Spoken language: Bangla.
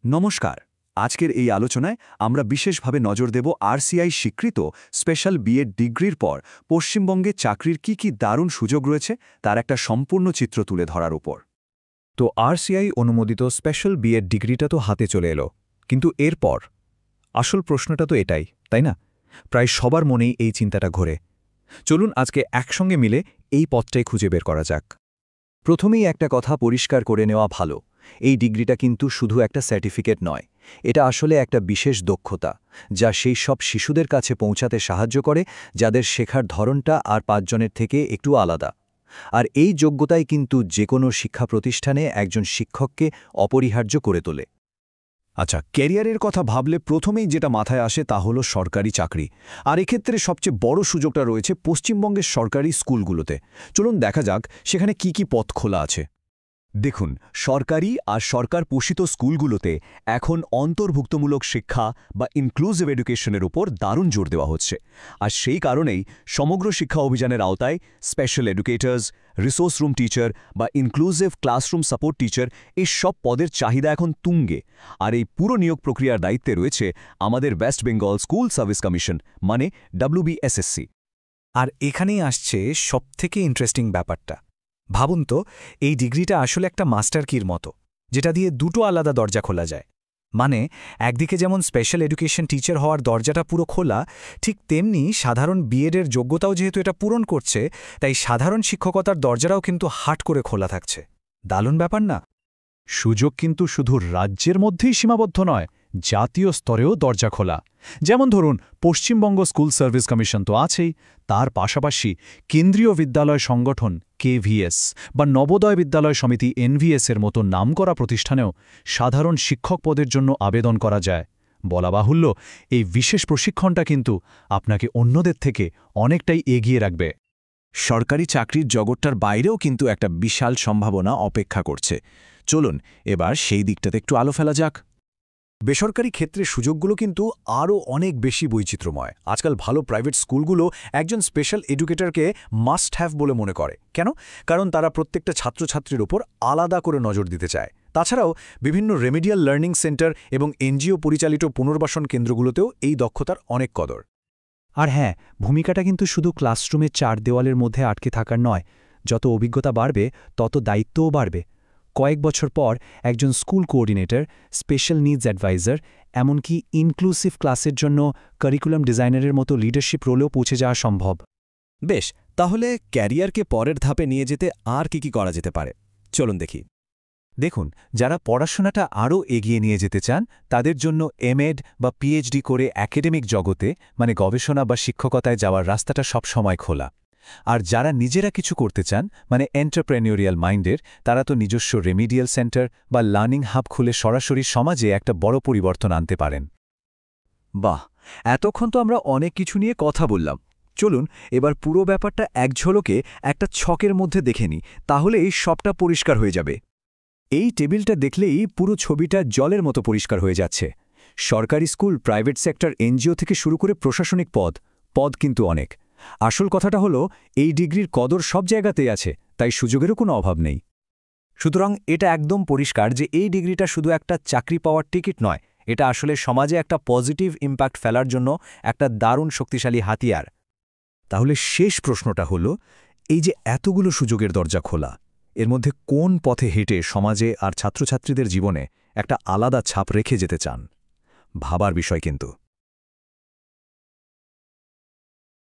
নমস্কার। আজকের এই আলোচনায় আমরা বিশেষভাবে নজর দেব আরসিআই স্বীকৃত স্পেশাল বিএড ডিগ্রির পর পশ্চিমবঙ্গে চাকরির কি দারুণ সুযোগ রয়েছে তার একটা সম্পূর্ণ চিত্র তুলে ধরার উপর। তো আরসিআই অনুমোদিত স্পেশাল বিএড ডিগ্রিটা তো হাতে চলে এলো, কিন্তু এরপর আসল প্রশ্নটা তো এটাই, তাই না? প্রায় সবার মনেই এই চিন্তাটা ঘোরে। চলুন আজকে একসঙ্গে মিলে এই পথটাই খুঁজে বের করা যাক। প্রথমেই একটা কথা পরিষ্কার করে নেওয়া ভালো, এই ডিগ্রিটা কিন্তু শুধু একটা সার্টিফিকেট নয়, এটা আসলে একটা বিশেষ দক্ষতা যা সেই সব শিশুদের কাছে পৌঁছাতে সাহায্য করে যাদের শেখার ধরনটা আর পাঁচজনের থেকে একটু আলাদা। আর এই যোগ্যতাই কিন্তু যে কোনো শিক্ষা প্রতিষ্ঠানে একজন শিক্ষককে অপরিহার্য করে তোলে। আচ্ছা, ক্যারিয়ারের কথা ভাবলে প্রথমেই যেটা মাথায় আসে তা হলো সরকারি চাকরি। আর এক্ষেত্রে সবচেয়ে বড় সুযোগটা রয়েছে পশ্চিমবঙ্গের সরকারি স্কুলগুলোতে। চলুন দেখা যাক সেখানে কি পথ খোলা আছে। দেখুন, সরকারি আর সরকার পোষিত স্কুলগুলোতে এখন অন্তর্ভুক্তমূলক শিক্ষা বা ইনক্লুসিভ এডুকেশনের উপর দারুণ জোর দেওয়া হচ্ছে। আর সেই কারণেই সমগ্র শিক্ষা অভিযানের আওতায় special educators, resource room teacher বা ইনক্লুসিভ ক্লাসরুম সাপোর্ট টিচার এই সব পদের চাহিদা এখন তুঙ্গে। আর এই পুরো নিয়োগ প্রক্রিয়ার দায়িত্বে রয়েছে আমাদের West Bengal school service commission, মানে WBSSC। আর এখানেই আসছে সবথেকে ইন্টারেস্টিং ব্যাপারটা। ভাবুন তো, এই ডিগ্রিটা আসলে একটা মাস্টার কির মতো, যেটা দিয়ে দুটো আলাদা দরজা খোলা যায়। মানে একদিকে যেমন স্পেশাল এডুকেশন টিচার হওয়ার দরজাটা পুরো খোলা, ঠিক তেমনি সাধারণ বিএডের যোগ্যতাও যেহেতু এটা পূরণ করছে, তাই সাধারণ শিক্ষকতার দরজাটাও কিন্তু হাট করে খোলা থাকছে। দারুণ ব্যাপার না? সুযোগ কিন্তু শুধু রাজ্যের মধ্যেই সীমাবদ্ধ নয়, জাতীয় স্তরেও দরজা খোলা। যেমন ধরুন, পশ্চিমবঙ্গ স্কুল সার্ভিস কমিশন তো আছেই, তার পাশাপাশি কেন্দ্রীয় বিদ্যালয় সংগঠন KVS বা নবোদয় বিদ্যালয় সমিতি NVS এর মতো নামকরা প্রতিষ্ঠানেও সাধারণ শিক্ষক পদের জন্য আবেদন করা যায়। বলা বাহুল্য, এই বিশেষ প্রশিক্ষণটা কিন্তু আপনাকে অন্যদের থেকে অনেকটাই এগিয়ে রাখবে। সরকারি চাকরির জগৎটার বাইরেও কিন্তু একটা বিশাল সম্ভাবনা অপেক্ষা করছে। চলুন এবার সেই দিকটাতে একটু আলো ফেলা যাক। বেসরকারি ক্ষেত্রে সুযোগগুলো কিন্তু আরও অনেক বেশি বৈচিত্র্যময়। আজকাল ভালো প্রাইভেট স্কুলগুলো একজন স্পেশাল এডুকেটরকে মাস্ট হ্যাভ বলে মনে করে। কেন? কারণ তারা প্রত্যেকটা ছাত্রছাত্রীর ওপর আলাদা করে নজর দিতে চায়। তাছাড়াও বিভিন্ন রেমিডিয়াল লার্নিং সেন্টার এবং NGO পরিচালিত পুনর্বাসন কেন্দ্রগুলোতেও এই দক্ষতার অনেক কদর। আর হ্যাঁ, ভূমিকাটা কিন্তু শুধু ক্লাসরুমের চার দেওয়ালের মধ্যে আটকে থাকার নয়। যত অভিজ্ঞতা বাড়বে তত দায়িত্বও বাড়বে। কয়েক বছর পর একজন school coordinator, special needs adviser, এমনকি ইনক্লুসিভ ক্লাসের জন্য কারিকুলাম ডিজাইনারের মতো লিডারশিপ রোলেও পৌঁছে যাওয়া সম্ভব। বেশ, তাহলে ক্যারিয়ারকে পরের ধাপে নিয়ে যেতে আর কি করা যেতে পারে? চলুন দেখি। দেখুন, যারা পড়াশোনাটা আরও এগিয়ে নিয়ে যেতে চান তাদের জন্য MEd বা PhD করে একাডেমিক জগতে, মানে গবেষণা বা শিক্ষকতায় যাওয়ার রাস্তাটা সবসময় খোলা। আর যারা নিজেরা কিছু করতে চান, মানে এন্টারপ্রেনিউরিয়াল মাইন্ডের, তারা তো নিজস্ব রেমিডিয়াল সেন্টার বা লার্নিং হাব খুলে সরাসরি সমাজে একটা বড় পরিবর্তন আনতে পারেন। বাহ, এতক্ষণ তো আমরা অনেক কিছু নিয়ে কথা বললাম। চলুন এবার পুরো ব্যাপারটা এক ঝলকে একটা ছকের মধ্যে দেখে নিই, তাহলেই সবটা পরিষ্কার হয়ে যাবে। এই টেবিলটা দেখলেই পুরো ছবিটা জলের মতো পরিষ্কার হয়ে যাচ্ছে। সরকারি স্কুল, প্রাইভেট সেক্টর, NGO থেকে শুরু করে প্রশাসনিক পদ কিন্তু অনেক। আসল কথাটা হলো, এই ডিগ্রির কদর সব জায়গাতেই আছে, তাই সুযোগেরও কোনো অভাব নেই। সুতরাং এটা একদম পরিষ্কার যে এই ডিগ্রিটা শুধু একটা চাকরি পাওয়ার টিকিট নয়, এটা আসলে সমাজে একটা পজিটিভ ইম্প্যাক্ট ফেলার জন্য একটা দারুণ শক্তিশালী হাতিয়ার। তাহলে শেষ প্রশ্নটা হলো, এই যে এতগুলো সুযোগের দরজা খোলা, এর মধ্যে কোন পথে হেঁটে সমাজে আর ছাত্রছাত্রীদের জীবনে একটা আলাদা ছাপ রেখে যেতে চান? ভাবার বিষয় কিন্তু।